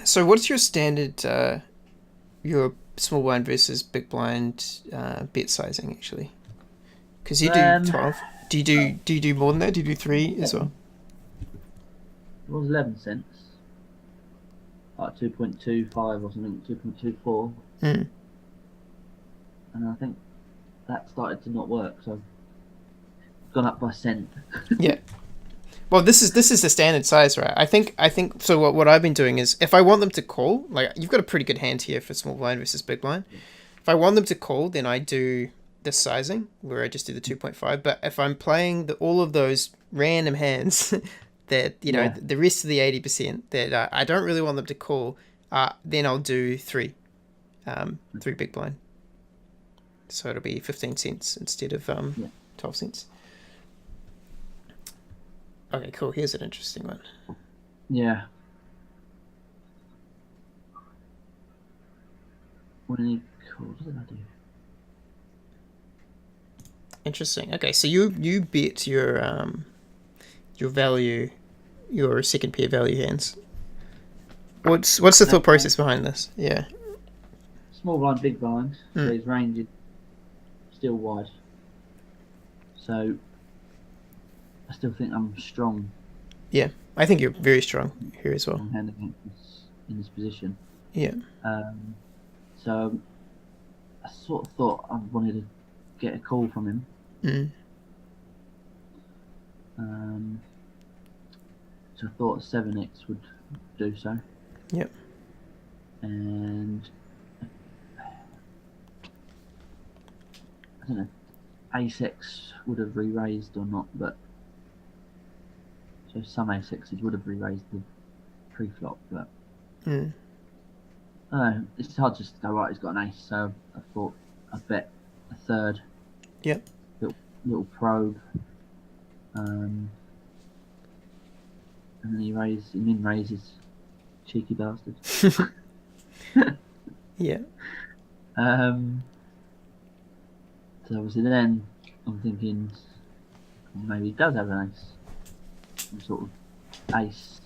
So what's your standard, your small blind versus big blind bet sizing actually? Because you do Um, 12. Do you do more than that? Do you do three as well? it was 11 cents, like 2.25 or something, 2.24, Mm. and I think that started to not work, so I've gone up by a cent. Yeah. Well, this is the standard size, right? I think so. What I've been doing is if I want them to call, like you've got a pretty good hand here for small blind versus big blind. If I want them to call, then I do the sizing where I just do the 2.5. But if I'm playing all of those random hands that Yeah, the rest of the 80% that I don't really want them to call, then I'll do three big blind. So it'll be 15 cents instead of yeah, 12 cents. Okay, cool. Here's an interesting one. yeah. When he called, what did I do? Interesting. Okay, so you bet your value, your second pair value hands. What's the thought process behind this? Yeah. Small blind, big blind, so Mm. his range is still wide. So I still think I'm strong, Yeah. I think you're very strong here as well. strong hand against in this position. Yeah. Um, so I sort of thought I wanted to get a call from him. Mm. Um, so I thought 7x would do so. Yep. And I don't know, A6 would have re-raised or not, but so some A6s would have re-raised the pre-flop, but Mm. I don't know, it's hard just to go, right, he's got an ace, so I thought I'd bet a third, Yep. little probe, um, and then he min raises, cheeky bastard. Yeah. Um, so obviously then I'm thinking maybe he does have an ace, some sort of ace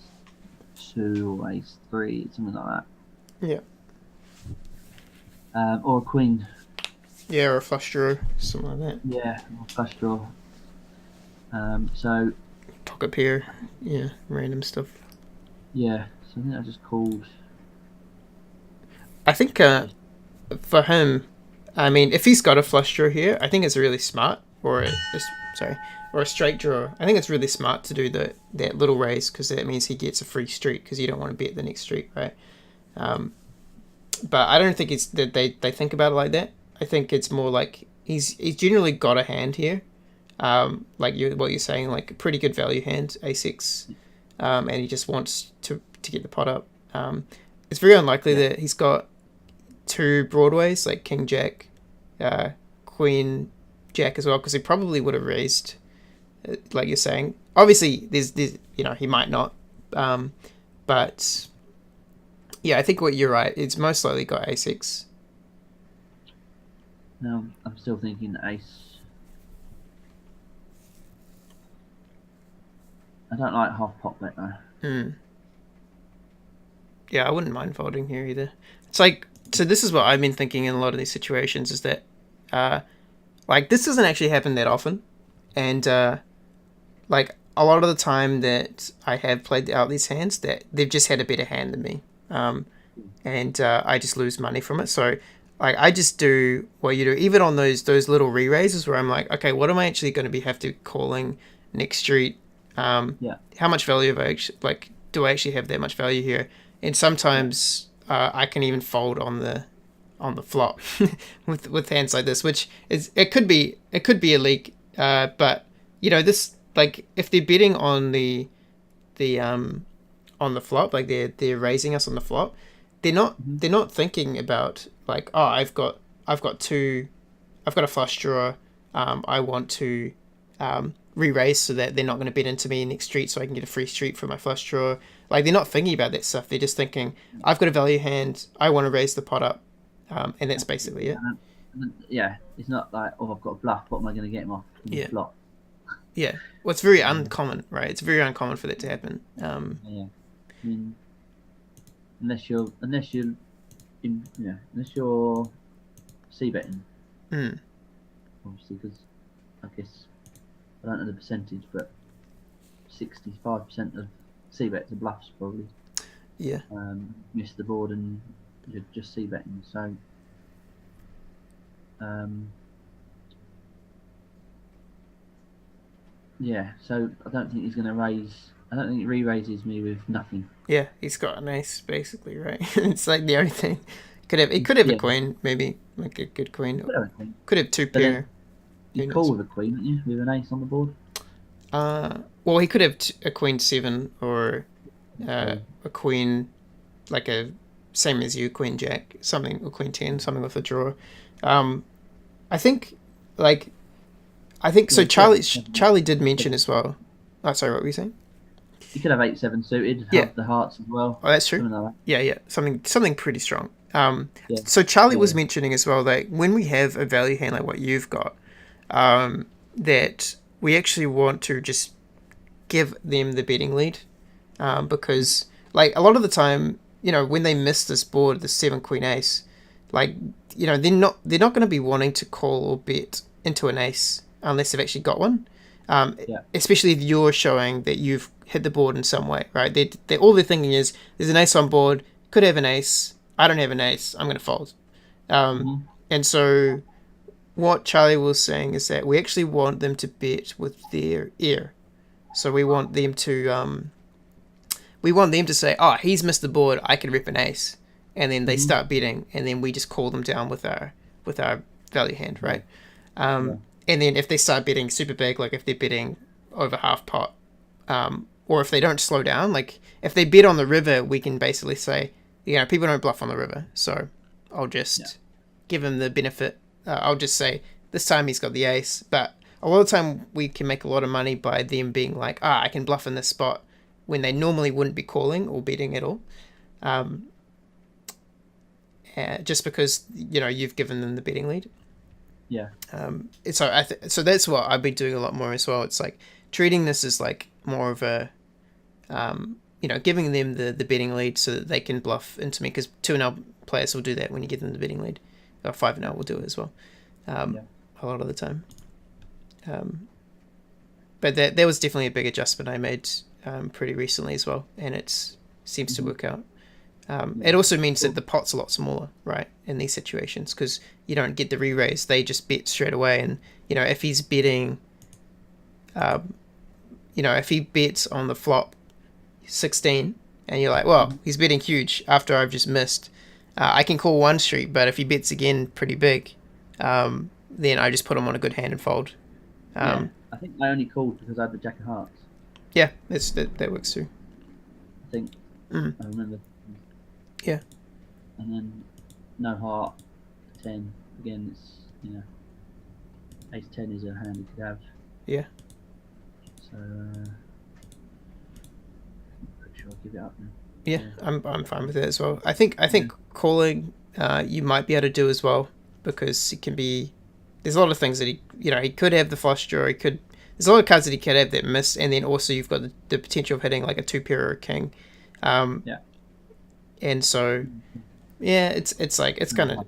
two or ace three, something like that. Yeah. Or a queen. Yeah, or a flush draw, something like that. Yeah, or flush draw. So Pocket pair. Yeah, random stuff. yeah, so I think I just called. I think for him, I mean, if he's got a flush draw here, I think it's really smart. Sorry, or a straight draw. I think it's really smart to do that little raise because that means he gets a free street because you don't want to bet the next street, right? Um, but I don't think it's that they think about it like that. I think it's more like he's generally got a hand here, like what you're saying, like a pretty good value hand, a6, and he just wants to get the pot up. It's very unlikely Yeah, that he's got two broadways like King Jack, uh, Queen Jack as well, because he probably would have raised, like you're saying. Obviously, there's he might not, but yeah, I think what you're right. It's most likely got a6. no, I'm still thinking ace. I don't like half pot bet though. Hmm. Yeah, I wouldn't mind folding here either. It's like, so this is what I've been thinking in a lot of these situations is that, uh, like this doesn't actually happen that often, and like a lot of the time that I have played out these hands, that they've just had a better hand than me, and I just lose money from it. So like I just do what you do, even on those little re raises where I'm like, okay, what am I actually going to be have to calling next street? Yeah, How much value have I actually like? Do I actually have that much value here? And yeah, sometimes I can even fold on the flop with hands like this, which is it could be a leak, but this like if they're betting the on the flop, like they're raising us on the flop, they're not hmm, they're not thinking about like, oh, I've got two, I've got a flush draw, I want to re-raise so that they're not going to bet into me next street so I can get a free street for my flush draw. Like they're not thinking about that stuff. They're just thinking, I've got a value hand. I want to raise the pot up, and that's basically it. yeah. It's not like, oh, I've got a bluff. What am I going to get him off in the Yeah, flop? yeah. Well, it's very Um, uncommon, right? It's very uncommon for that to happen. yeah, I mean, unless you're unless you're c-betting, Mm. obviously, because I guess I don't know the percentage, but 65% of c-bets are bluffs probably. Yeah. Miss the board and you're just c-betting. So yeah, so I don't think he's going to raise. I don't think he re-raises me with nothing. Yeah, he's got an ace basically, right? It's like the only thing. He could have a Yeah. queen, maybe like a good queen. Could have a queen. Could have two But then pair. you Who call knows? with a queen, don't you? With an ace on the board. Well, he could have a queen 7 or So, a queen, like a same as you, queen jack, something, or queen 10, something with a draw. I think, like, so. yeah, Charlie did mention as well. Oh, sorry, what were you saying? you could have 8-7 suited. Yeah. Have the hearts as well. Oh, that's true. Something like that. Yeah, something pretty strong. Yeah. So Charlie was Yeah. mentioning as well that when we have a value hand like what you've got, that we actually want to just give them the betting lead, because like a lot of the time, when they miss this board, the 7 queen ace, like they're not going to be wanting to call or bet into an ace unless they've actually got one. Especially if you're showing that you've hit the board in some way, right? They all they're thinking is there's an ace on board, could have an ace. I don't have an ace. I'm going to fold. And so what Charlie was saying is that we actually want them to bet with their ear. So we want them to say, oh, he's missed the board, I can rip an ace, and then they start betting, and then we just call them down with our value hand, right? And then if they start betting super big, like if they're betting over half pot, or if they don't slow down, like if they bet on the river, we can basically say, people don't bluff on the river, so I'll just give him the benefit. I'll just say this time he's got the ace, but a lot of the time we can make a lot of money by them being like, I can bluff in this spot when they normally wouldn't be calling or betting at all. Just because, you've given them the betting lead. Yeah. So that's what I've been doing a lot more as well. It's like treating this as like more of a, giving them the betting lead so that they can bluff into me, because 2-0 players will do that when you give them the betting lead. Or 5-0 will do it as well, a lot of the time. But there was definitely a big adjustment I made pretty recently as well, and it seems to work out. It also means that the pot's a lot smaller, right, in these situations, because you don't get the re-raise. They just bet straight away, and if he's betting, if he bets on the flop 16, and you're like, well, he's betting huge after I've just missed, I can call one street, but if he bets again pretty big, then I just put him on a good hand and fold. I think I only called because I had the jack of hearts. Yeah, that works too. I think I remember. Yeah. And then no heart 10 again. It's ace 10 is a hand you could have. Yeah. So I'm pretty sure I'll give it up now. Yeah, I'm fine with it as well. I think calling you might be able to do as well, because it can be. There's a lot of things that he could have the flush draw. There's a lot of cards that he could have that miss, and then also you've got the potential of hitting like a 2-pair or a king. And so, it's like it's kind of.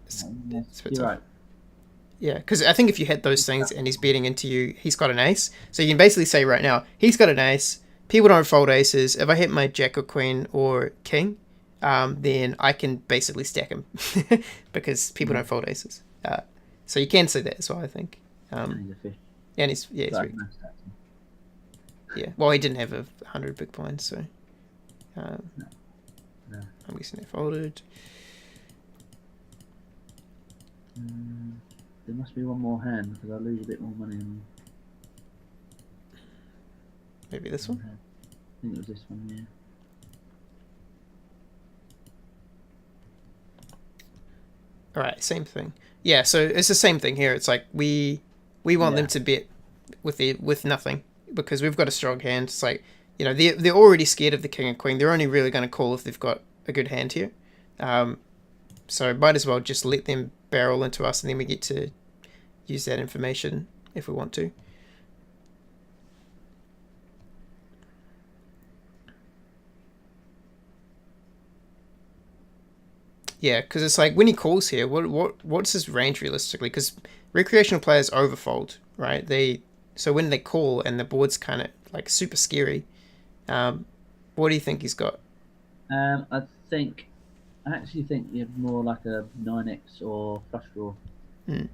You're right. Yeah, because I think if you hit those things and he's betting into you, he's got an ace. So you can basically say right now, he's got an ace. People don't fold aces. If I hit my jack or queen or king, then I can basically stack him because people don't fold aces. So you can say that as well, I think. And he's a fish. And he's very, yeah. Well, he didn't have 100 big blinds, so No. I'm guessing they folded. There must be one more hand because I lose a bit more money. Maybe this one. I think it was this one, yeah. All right, same thing. Yeah, so it's the same thing here. It's like we want them to bet with nothing because we've got a strong hand. It's like they're already scared of the king and queen. They're only really going to call if they've got a good hand here. So might as well just let them barrel into us, and then we get to use that information if we want to. Yeah, because it's like when he calls here, what's his range realistically? Because recreational players overfold, right? So when they call and the board's kind of like super scary, um, what do you think he's got? I think I actually think you have more like a 9x or flush draw. Hmm.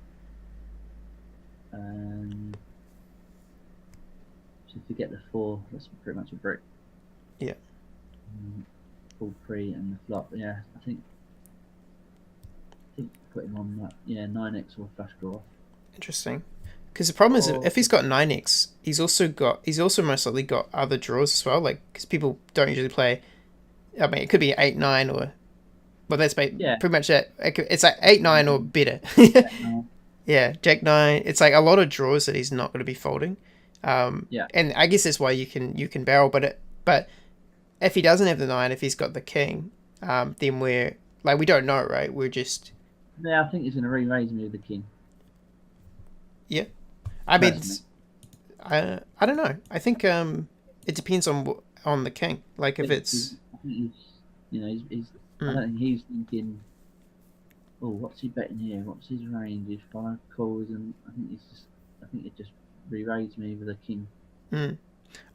So if you get the 4, that's pretty much a brick. Yeah. Full pre and the flop. Yeah, I think put him on that. Yeah, 9x or flush draw. Interesting. Because the problem is Or if he's got 9x, he's also most likely got other draws as well. Like because people don't usually play. I mean, it could be 8-9 or, well, that's yeah, pretty much it. It's like 8-9 or better. Yeah, Jack 9. It's like a lot of draws that he's not going to be folding. yeah, And I guess that's why you can barrel. But if he doesn't have the 9, if he's got the king, then we don't know, right? We're just yeah. I think he's going to re-raise me with the king. yeah. I mean, Personally. I don't know. I think it depends on the king. Like if it's I think he's, he's I Mm. don't think he's thinking, oh, what's he betting here? What's his range? If 5 calls, and I think it just re-raised me with a king.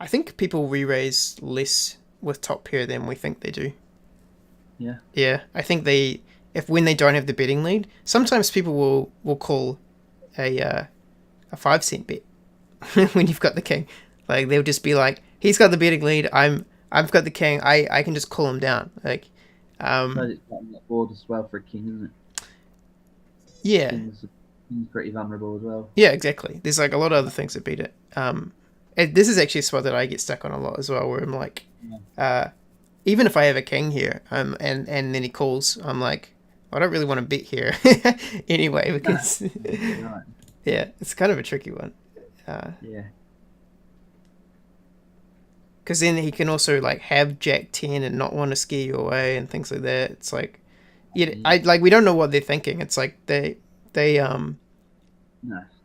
I think people re-raise less with top pair than we think they do. Yeah, Yeah, I think if when they don't have the betting lead, sometimes people will call a 5 cent bet when you've got the king. Like they'll just be like, he's got the betting lead. I've got the king. I can just call him down. Like, so it's like that board as well for a king, isn't it? yeah, King's pretty vulnerable as well. yeah, exactly. There's like a lot of other things that beat it. This is actually a spot that I get stuck on a lot as well, where I'm like, even if I have a king here, and then he calls, I'm like, I don't really want to bet here anyway because Right. yeah, it's kind of a tricky one. Yeah. Because then he can also like have Jack 10 and not want to scare you away and things like that. It's like, yeah, we don't know what they're thinking. It's like they No,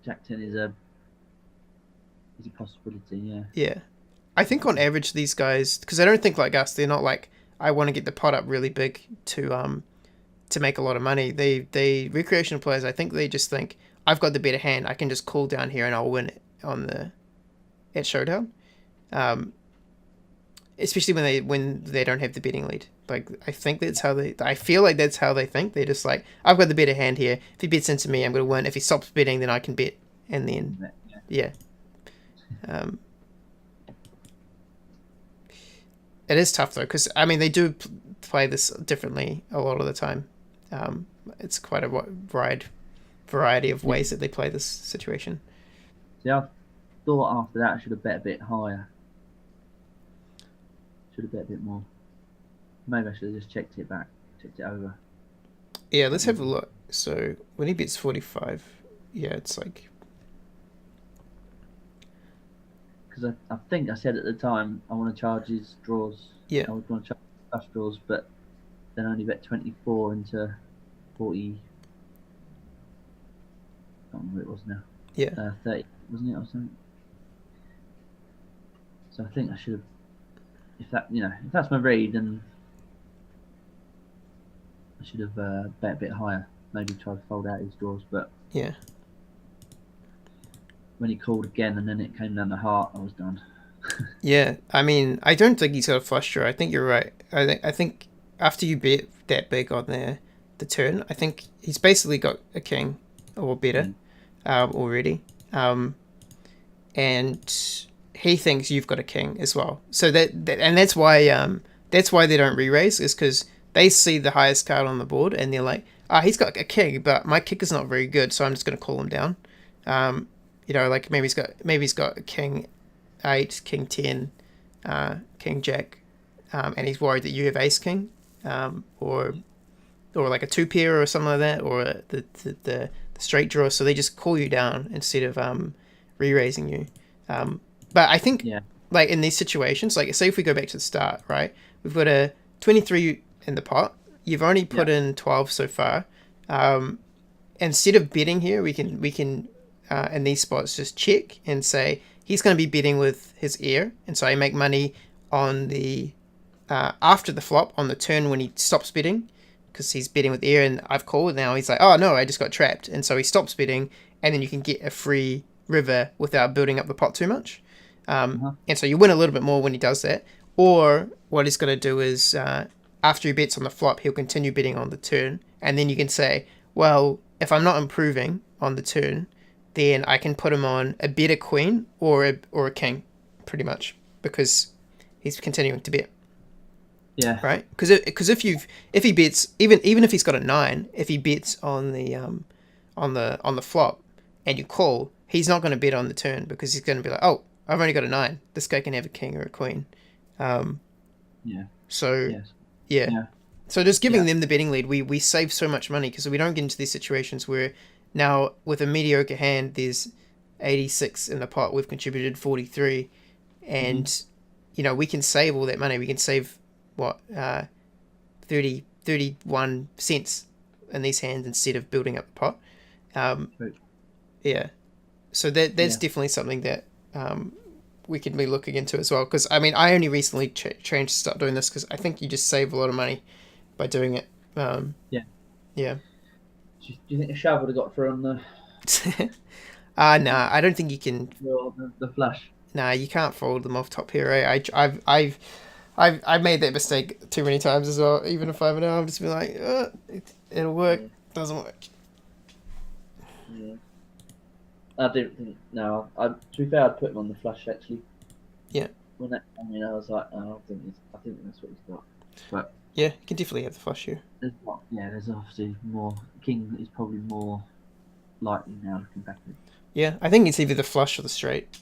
Jack 10 is a possibility. Yeah. yeah. I think on average these guys, because I don't think like us, they're not like I want to get the pot up really big to make a lot of money. They recreational players, I think they just think I've got the better hand. I can just call down here and I'll win it at Showdown. Especially when they don't have the betting lead. Like I feel like that's how they think. They're just like, I've got the better hand here. If he bets into me, I'm gonna win. If he stops betting, then I can bet. And then yeah. It is tough though, because I mean they do play this differently a lot of the time. It's quite a wide variety of ways that they play this situation. See, I thought after that I should have bet a bit higher. Should have bet a bit more. Maybe I should have just checked it over. Yeah, let's have a look. So when he bets 45, yeah, it's like, because I think I said at the time I want to charge his draws. yeah, I would want to charge flush draws, but then only bet 24 into 40. I can't remember what it was now. yeah. 30, wasn't it, or something? So I think I should have. If that's my read, then I should have bet a bit higher. Maybe try to fold out his draws, but Yeah. when he called again and then it came down the heart, I was done. Yeah, I mean, I don't think he's got a flush draw. I think you're right. I think after you bet that big on the turn, I think he's basically got a king or better already, and he thinks you've got a king as well. So that's why they don't re-raise, is because they see the highest card on the board and they're like, he's got a king, but my kick is not very good, so I'm just going to call him down. Like maybe he's got a king 8, king 10, king jack, and he's worried that you have ace king, or like a 2 pair or something like that, or the straight draw. So they just call you down instead of re-raising you. But I think like in these situations, like say if we go back to the start, right? We've got a 23 in the pot. You've only put in 12 so far. Instead of betting here, we can in these spots just check and say he's going to be betting with his air, and so I make money on the after the flop on the turn when he stops betting, because he's betting with air, and I've called now. He's like, oh no, I just got trapped, and so he stops betting, and then you can get a free river without building up the pot too much. And so you win a little bit more when he does that. Or what he's going to do is, after he bets on the flop, he'll continue betting on the turn, and then you can say, well, if I'm not improving on the turn, then I can put him on a better queen or a king, pretty much, because he's continuing to bet. Yeah. Right. Because if he bets, even if he's got a 9, if he bets on the flop and you call, he's not going to bet on the turn, because he's going to be like, oh, I've only got a 9. This guy can have a king or a queen. Yeah. So Yes. yeah. So just giving them the betting lead, we save so much money, because we don't get into these situations where now with a mediocre hand there's 86 in the pot, we've contributed 43, and we can save all that money. We can save what 31 cents in these hands instead of building up the pot. Right. Yeah. So that's definitely something that we could be looking into as well, because I mean I only recently changed to start doing this, because I think you just save a lot of money by doing it. Yeah. Do you think a shove would have got through on the Nah, I don't think you can. the flush? Nah, you can't fold them off top here. Eh? I've made that mistake too many times as well. Even if I'm now, I'm just be like, it'll work. Doesn't work. Yeah. I didn't think. No, to be fair, I'd put him on the flush actually. Yeah. When that came in, I was like, oh, I think that's what he's got. But yeah, you can definitely have the flush here. There's obviously more. King is probably more likely now looking back at it. Yeah, I think it's either the flush or the straight.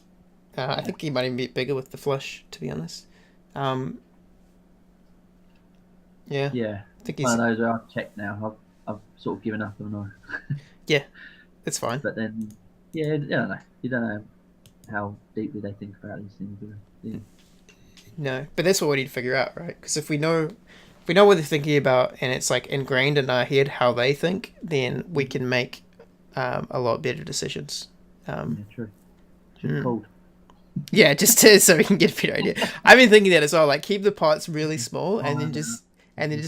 I think he might even be bigger with the flush, to be honest. Yeah. Yeah. I think he's one of those where I've checked now. I've sort of given up on it. Yeah, it's fine. But then, I don't know. You don't know how deeply they think about these things. Yeah. No, but that's what we need to figure out, right? Because if we know what they're thinking about, and it's like ingrained in our head how they think, then we can make a lot better decisions. True. Cold. Yeah, just so we can get a better idea. I've been thinking that as well. Like, keep the pots really small, and then just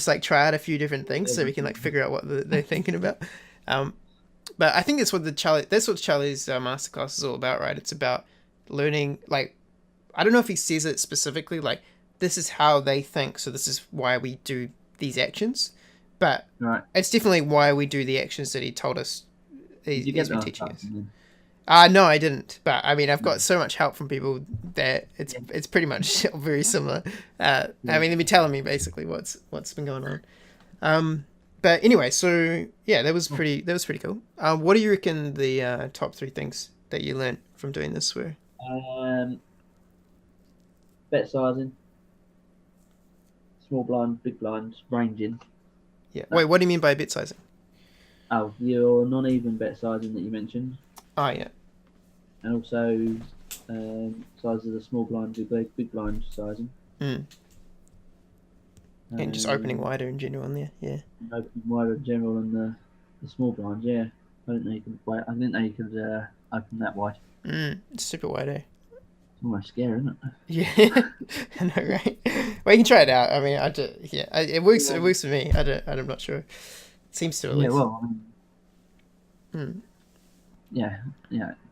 like try out a few different things, so we can like figure out what they're thinking about. But I think that's what Charlie's masterclass is all about, right? It's about learning. Like, I don't know if he says it specifically, like, this is how they think, so this is why we do these actions. But it's definitely why we do the actions that he told us he's been teaching us. No, I didn't. But I mean, I've got so much help from people that it's pretty much very similar. I mean, they've been telling me basically what's been going on. But anyway, so yeah, that was pretty cool. What do you reckon the top 3 things that you learned from doing this were? Bet sizing, small blind, big blind, ranging. Yeah. Wait, what do you mean by bet sizing? Oh, your non-even bet sizing that you mentioned. Oh, yeah. And also size of the small blind, big blind sizing. And just opening wider in general in there, yeah. Opening wider in general and the small blind, yeah. I didn't know you could open that wide. It's super wide, eh? It's almost scary, isn't it? Yeah, I know, right? Well, you can try it out. I mean, it works. It works for me. I'm not sure. It seems to at least. Yeah, well, I mean, yeah.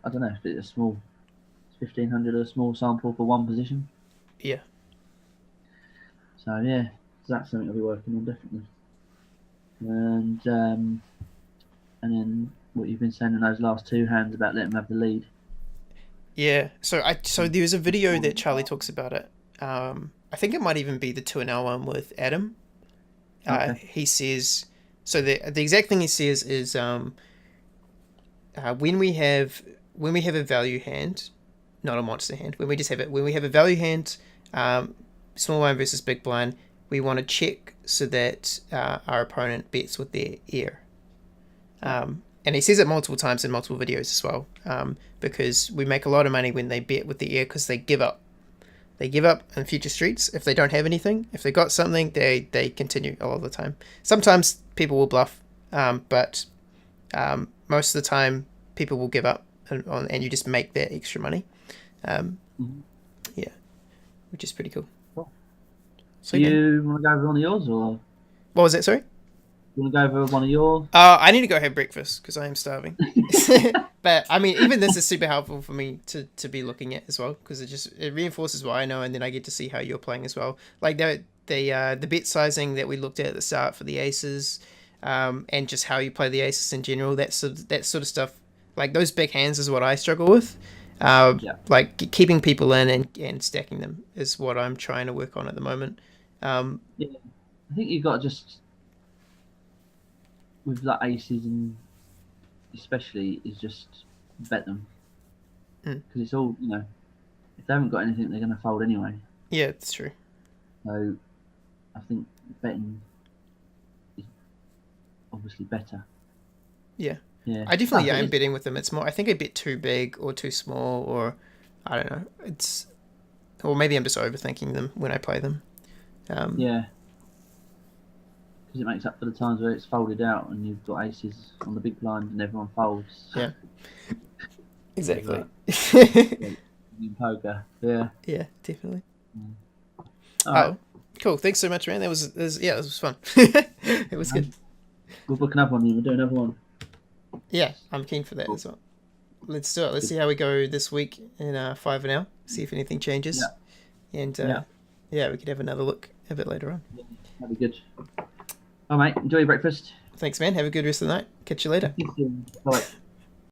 I don't know if it's a small, 1,500 a small sample for one position. Yeah. So yeah, that's something I'll be working on definitely. And then what you've been saying in those last 2 hands about letting them have the lead. Yeah. So there's a video that Charlie talks about it. I think it might even be the 2NL one with Adam. Okay. He says, so the exact thing he says is when we have a value hand, not a monster hand, when we have a value hand, small blind versus big blind, we want to check so that our opponent bets with their ear. And he says it multiple times in multiple videos as well, because we make a lot of money when they bet with the ear, because they give up. They give up in future streets if they don't have anything. If they got something, they continue a lot of the time. Sometimes people will bluff, but most of the time people will give up, and you just make that extra money. Yeah, which is pretty cool. So you want to go over on yours, or what was that? Sorry. You want to go over one of your? I need to go have breakfast because I am starving. But I mean, even this is super helpful for me to be looking at as well, because it reinforces what I know, and then I get to see how you're playing as well. Like the bit sizing that we looked at the start for the aces, and just how you play the aces in general. That sort of stuff. Like those big hands is what I struggle with. Like keeping people in and stacking them is what I'm trying to work on at the moment. Yeah, I think you've got to just with like aces and especially is just bet them because it's all if they haven't got anything they're going to fold anyway. Yeah, it's true. So I think betting is obviously better. Yeah. Yeah. I definitely am betting with them. It's more I think a bit too big or too small, or I don't know. Or maybe I'm just overthinking them when I play them. Yeah. Because it makes up for the times where it's folded out and you've got aces on the big blind and everyone folds. Yeah. Exactly. In poker. Yeah. Yeah, definitely. All right. Cool. Thanks so much, man. That was fun. It was good. We'll book another one. We'll do another one. Yeah, I'm keen for that as well. Let's do it. Let's see how we go this week in 5 an hour. See if anything changes. Yeah. And we could have another look a bit later on. Yeah, that'd be good. All right, mate. Enjoy your breakfast. Thanks, man. Have a good rest of the night. Catch you later. Bye.